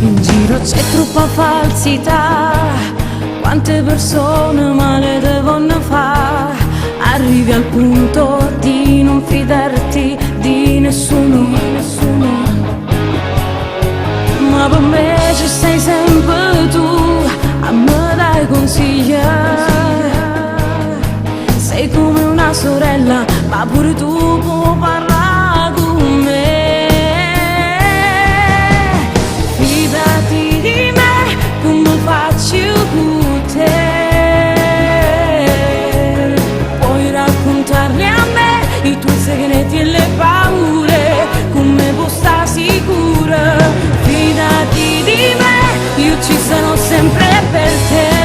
In giro c'è troppa falsità, quante persone male devono fare. Arrivi al punto di non fidarti di nessuno, ma per me ci sei sempre tu, a me dai consigli. Sei come una sorella, ma pure tu puoi parlare con me. Fidati di me come faccio con te. Puoi raccontarli a me i tuoi segreti e le paure, come puoi stare sicura. Fidati di me, io ci sarò sempre per te.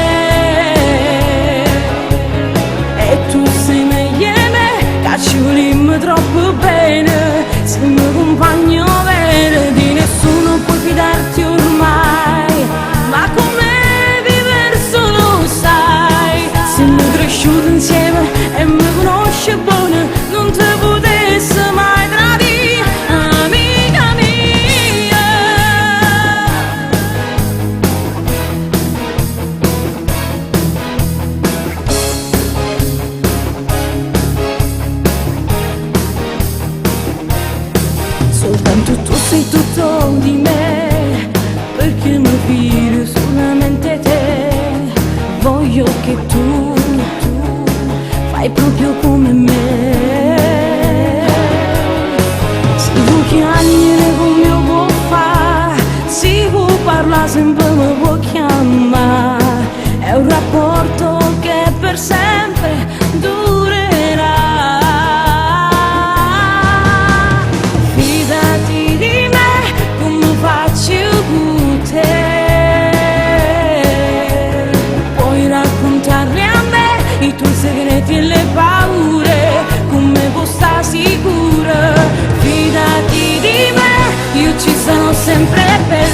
E tu sei meglio di me, che ci volimmo troppo bene. Sei il mio compagno vero, di nessuno puoi fidarti ormai, ma con me vivere solo sai. Siamo cresciuti insieme e mi conosci buono, non ti potessi mai tradire, amica mia. Soltanto tu sei tutto di me, perché mi fido solamente te. Voglio che tu fai proprio come me. Se vuoi chiamare come io può fare, se vuoi parlare sempre mi può chiamare. È un rapporto che per sempre durerà. Fidati di me come faccio con te. Puoi raccontarli a me i tuoi segreti e le paure, come puoi stare sicura. Fidati di me, io ci sarò sempre per